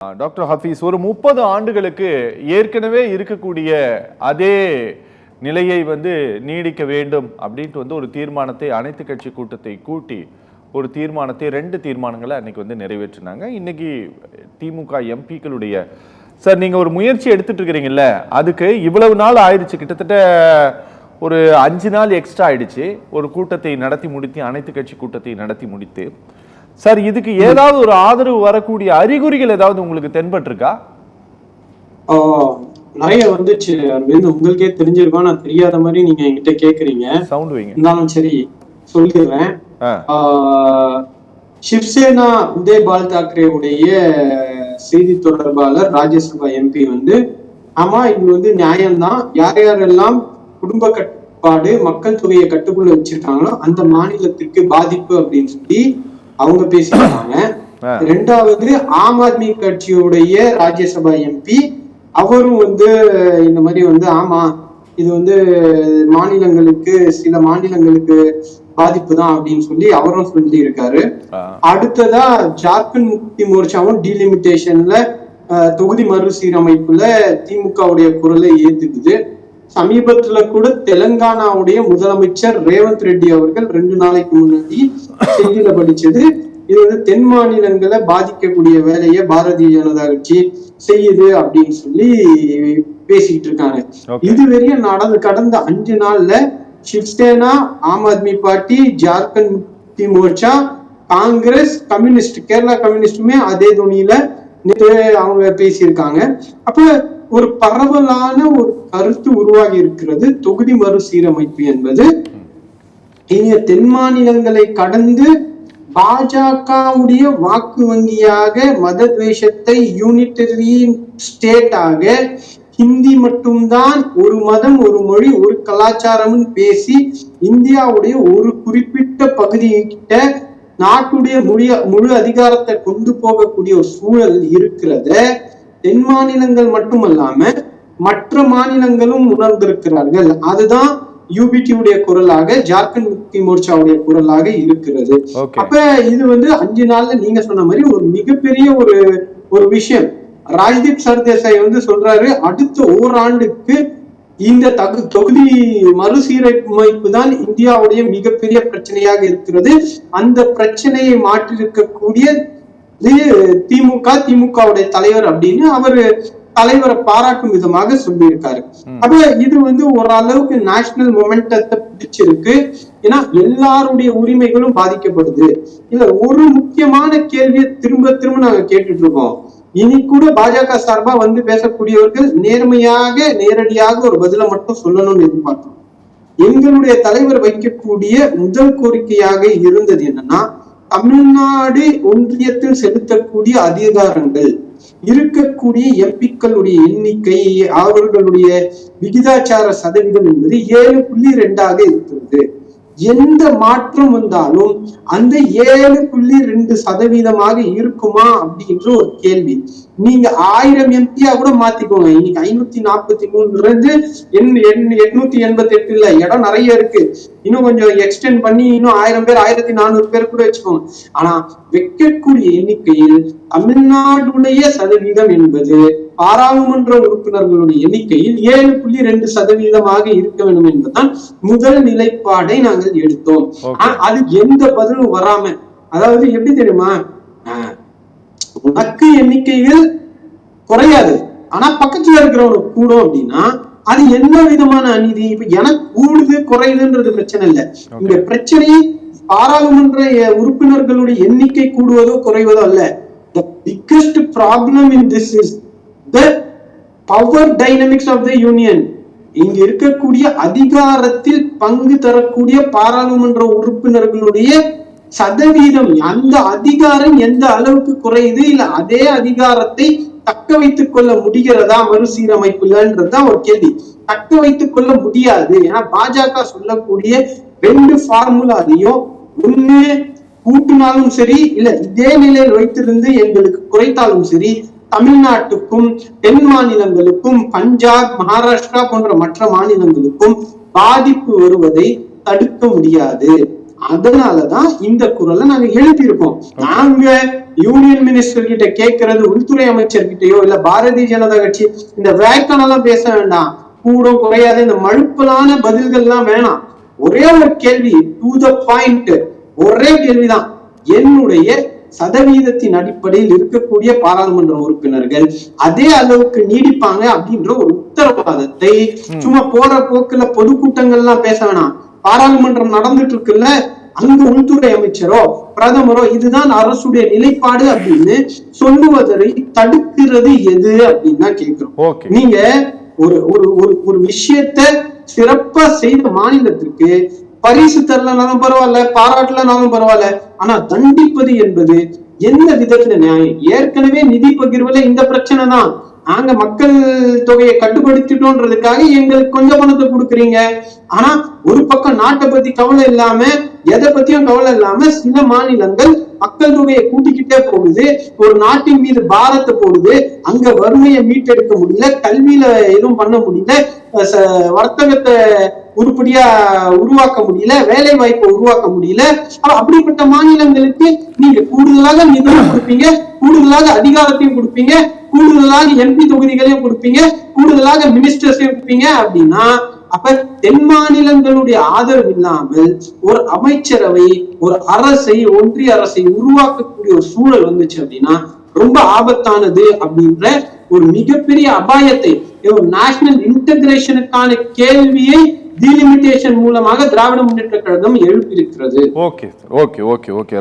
Doctor Hafiz, ஒரு 30 ஆண்டுகளுக்கு ஏற்கனவே இருக்கக்கூடிய அதே நிலையை நீடிக்க வேண்டும் அப்படின்ட்டு ஒரு தீர்மானத்தை அனைத்து கட்சி கூட்டத்தை கூட்டி ஒரு தீர்மானத்தை 2 தீர்மானங்களை அன்னைக்கு நிறைவேற்றினாங்க. இன்னைக்கு திமுக எம்பிக்களுடைய சார் நீங்க ஒரு முயற்சி எடுத்துட்டு இருக்கிறீங்கல்ல, அதுக்கு இவ்வளவு நாள் ஆயிடுச்சு, கிட்டத்தட்ட ஒரு 5 நாள் எக்ஸ்ட்ரா ஆயிடுச்சு. ஒரு கூட்டத்தை நடத்தி முடித்து, அனைத்து கட்சி கூட்டத்தை நடத்தி முடித்து, சார் இதுக்கு ஏதாவது ஒரு ஆதரவு வரக்கூடிய அறிகுறிகள் ஏதாவது உங்களுக்கு தென்பட்டிருக்கா? நிறைய வந்துச்சு. உங்களுக்கே தெரிஞ்சிருக்கோம், நான் தெரியாத மாதிரி நீங்க என்கிட்ட கேக்குறீங்க. சவுண்ட் வைங்க. இருந்தாலும் சரி சொல்லிடுறேன். சிவசேனா உதய் பால் தாக்கரே உடைய செய்தி தொடர்பாளர் ராஜ்யசபா எம்பி ஆமா இது நியாயம்தான், யார் யாரெல்லாம் குடும்ப கட்டுப்பாடு மக்கள் தொகையை கட்டுக்குள்ள வச்சிருக்காங்களோ அந்த மாநிலத்திற்கு பாதிப்பு அப்படின்னு சொல்லி அவங்க பேசியிருக்காங்க. 2வது ஆம் ஆத்மி கட்சியுடைய ராஜ்யசபா எம்பி அவரும் இந்த மாதிரி ஆமா இது மாநிலங்களுக்கு சில மாநிலங்களுக்கு பாதிப்பு தான் அப்படின்னு சொல்லி அவரும் சொல்லி இருக்காரு. அடுத்ததா ஜார்க்கண்ட் முக்தி மோர்ச்சாவும் டீலிமிட்டேஷன்ல தொகுதி மறுசீரமைப்புல திமுகவுடைய குரலை ஏத்துக்குது. சமீபத்துல கூட தெலுங்கானாவுடைய முதலமைச்சர் ரேவந்த் ரெட்டி அவர்கள் 2 நாளைக்கு முன்னாடி செய்தியில படிச்சது, இது தென் மாநிலங்களை பாதிக்கக்கூடிய வேலையை பாரதிய ஜனதா கட்சி செய்யுது அப்படின்னு சொல்லி பேசிக்கிட்டு இருக்காங்க. இதுவரையும் கடந்த 5 நாள்ல சிவசேனா, ஆம் ஆத்மி பார்ட்டி, ஜார்க்கண்ட் முக்தி மோர்ச்சா, காங்கிரஸ், கம்யூனிஸ்ட், கேரளா கம்யூனிஸ்டுமே அதே துணியில அவங்க பேசியிருக்காங்க. அப்ப ஒரு பரவலான ஒரு கருத்து உருவாகி இருக்கிறது. தொகுதி மறுசீரமைப்பு என்பது இனிய தென் மாநிலங்களை கடந்து பாஜகவுடைய வாக்கு வங்கியாக மத துவேஷத்தை யூனிட்டரி ஸ்டேட்டாக ஹிந்தி மட்டும்தான், ஒரு மதம் ஒரு மொழி ஒரு கலாச்சாரம் பேசி இந்தியாவுடைய ஒரு குறிப்பிட்ட பகுதிகிட்ட நாட்டுடைய முழு அதிகாரத்தை கொண்டு போகக்கூடிய ஒரு சூழல் இருக்கிறத தென் மாநிலங்கள் மட்டுமல்லாம மற்ற மாநிலங்களும் உணர்ந்திருக்கிறார்கள். அதுதான் யூபிடியுடைய குரலாக, ஜார்க்கண்ட் முக்தி மோர்ச்சாவுடைய குரலாக இருக்கிறது. அப்ப இது 5 நாள்ல நீங்க சொன்ன மாதிரி ஒரு மிகப்பெரிய ஒரு விஷயம். ராஜ்தீப் சர்தேசாய் சொல்றாரு, அடுத்த ஓராண்டுக்கு இந்த தொகுதி மறுசீரமைப்பு தான் இந்தியாவுடைய மிகப்பெரிய பிரச்சனையாக இருக்கிறது. அந்த பிரச்சனையை மாற்றிருக்கக்கூடிய திமுகவுடைய தலைவர் அப்படின்னு அவரு தலைவரை பாராட்டும் விதமாக சொல்லியிருக்காரு. அப்ப இது ஓரளவுக்கு நேஷனல் மொமெண்டத்தை பிடிச்சிருக்கு. ஏன்னா எல்லாருடைய உரிமைகளும் பாதிக்கப்படுது. இல்ல ஒரு முக்கியமான கேள்வியை திரும்ப திரும்ப நாங்க கேட்டுட்டு இருக்கோம். இனி கூட பாஜக சார்பா பேசக்கூடியவர்கள் நேரடியாக ஒரு பதில மட்டும் சொல்லணும்னு எதிர்பார்த்தோம். எங்களுடைய தலைவர் வைக்கக்கூடிய முதல் கோரிக்கையாக இருந்தது என்னன்னா, தமிழ்நாடு ஒன்றியத்தில் செலுத்தக்கூடிய அதிகாரங்கள், இருக்கக்கூடிய எம்பிக்களுடைய எண்ணிக்கை, அவர்களுடைய விகிதாச்சார சதவீதம் என்பது 7.2 இருக்கிறது. எந்த மாற்றம் வந்தாலும் அந்த 7.2% இருக்குமா அப்படின்ற ஒரு கேள்வி. நீங்க 1000 எம்பியா கூட மாத்திக்கோங்க. இன்னைக்கு 543 888 இல்ல, இடம் நிறைய இருக்கு. இன்னும் கொஞ்சம் எக்ஸ்டெண்ட் பண்ணி இன்னும் 1000 பேர் 1400 பேர் கூட வச்சுக்கோங்க. ஆனா வைக்கக்கூடிய எண்ணிக்கையில் தமிழ்நாடுடைய சதவீதம் என்பது பாராளுமன்ற உறுப்பினர்களுடைய எண்ணிக்கையில் 7.2% இருக்க வேண்டும் என்பதுதான் முதல் நிலைப்பாடை நாங்கள் எடுத்தோம். அது எந்த பதிலும் வராம, அதாவது எப்படி தெரியுமா, உனக்கு எண்ணிக்கைகள் குறையாது ஆனா பக்கத்துல இருக்கிறவனுக்கு கூடும் அப்படின்னா அது என்ன விதமான அநீதி? இப்ப எனக்கு கூடுது குறையுதுன்றது பிரச்சனை இல்லை. இங்க பிரச்சனை பாராளுமன்ற உறுப்பினர்களுடைய எண்ணிக்கை கூடுவதோ குறைவதோ அல்ல. The biggest problem in this is the power dynamics of the union. இங்க இருக்கக்கூடிய அதிகாரத்தில் பங்கு தரக்கூடிய பாராளுமன்ற உறுப்பினர்களுடைய சதவீதம், அந்த அதிகாரம் எந்த அளவுக்கு குறையுது, இல்ல அதே அதிகாரத்தை தக்க வைத்துக் கொள்ள முடிகிறதா மறுசீரமைப்புலன்றதுதான் ஒரு கேள்வி. தக்க வைத்துக் கொள்ள முடியாது. ஏன்னா பாஜக சொல்லக்கூடிய 2 ஃபார்முலாலையும் ஒண்ணு கூட்டினாலும் சரி, இல்ல இதே நிலையில் வைத்திருந்து எங்களுக்கு குறைத்தாலும் சரி, தமிழ்நாட்டுக்கும் தென் மாநிலங்களுக்கும் பஞ்சாப், மகாராஷ்டிரா போன்ற மற்ற மாநிலங்களுக்கும் பாதிப்பு வருவதை தடுக்க முடியாது. அதனாலதான் இந்த குரலை நாங்க எழுப்பியிருக்கோம். நாங்க யூனியன் மினிஸ்டர் கிட்ட கேட்கறது உள்துறை அமைச்சர் கிட்டயோ இல்ல பாரதிய ஜனதா கட்சி இந்த வேக்கனெல்லாம் பேச வேண்டாம், கூட குறையாத இந்த மழுப்பலான பதில்கள் எல்லாம் வேணாம். ஒரே ஒரு கேள்வி, டு த பாயிண்ட், ஒரே கேள்விதான். என்னுடைய சதவீதத்தின் அடிப்படையில் இருக்கக்கூடிய பாராளுமன்ற உறுப்பினர்கள் அதே அளவுக்கு நீடிப்பாங்க அப்படின்ற ஒரு உத்தரவாதத்தை சும்மா போற போக்குல பொதுக்கூட்டங்கள்லாம் பேச வேணாம். பாராளுமன்றம் நடந்துட்டு இருக்குல்ல, அங்க உள்துறை அமைச்சரோ பிரதமரோ இதுதான் அரசுடைய நிலைப்பாடு அப்படின்னு சொல்லுவதை தடுக்கிறது எது அப்படின்னு தான் கேட்கிறோம். நீங்க ஒரு ஒரு ஒரு விஷயத்த சிறப்பா செய்த மாநிலத்திற்கு பரிசு தரலனாலும் பரவாயில்ல, பாராட்டலனாலும் பரவாயில்ல, ஆனா தண்டிப்பது என்பது எந்த விதத்துல நியாயம்? ஏற்கனவே நிதி பகிர்வுல இந்த பிரச்சனை தான். நாங்க மக்கள் தொகையை கட்டுப்படுத்திட்டோன்றதுக்காக எங்களுக்கு கொஞ்சம் பணத்தை கொடுக்குறீங்க, ஆனா ஒரு பக்கம் நாட்டை பத்தி கவலை இல்லாம எதை பத்தியும் கவலை இல்லாம சில மாநிலங்கள் மக்கள் தொகையை கூட்டிக்கிட்டே போகுது, ஒரு நாட்டின் மீது பாரத்தை போடுது. அங்க வறுமையை மீட்டெடுக்க முடியல, கல்வியில எதுவும் பண்ண முடியல, வர்த்தகத்தை உருப்படியா உருவாக்க முடியல, வேலை வாய்ப்பை உருவாக்க முடியல. அப்படிப்பட்ட மாநிலங்களுக்கு நீங்க கூடுதலாக நிதியும் கொடுப்பீங்க, கூடுதலாக அதிகாரத்தையும் கொடுப்பீங்க, கூடுதலாக எம்பி தொகுதிகளையும் கொடுப்பீங்க, கூடுதலாக மினிஸ்டர்ஸையும் கொடுப்பீங்க. அப்படின்னா அப்ப தென் மாநிலங்களுடைய ஆதரவு இல்லாமல் ஒரு அமைச்சரவை, ஒரு அரசை, ஒன்றிய அரசை உருவாக்கக்கூடிய ஒரு சூழல் வந்துச்சு அப்படின்னா ரொம்ப ஆபத்தானது அப்படின்ற ஒரு மிகப்பெரிய அபாயத்தை, ஒரு நேஷனல் இன்டகிரேஷனுக்கான கேள்வியை டீலிமிட்டேஷன் மூலமாக திராவிட முன்னேற்ற கழகம் எழுப்பியிருக்கிறது. Okay okay okay okay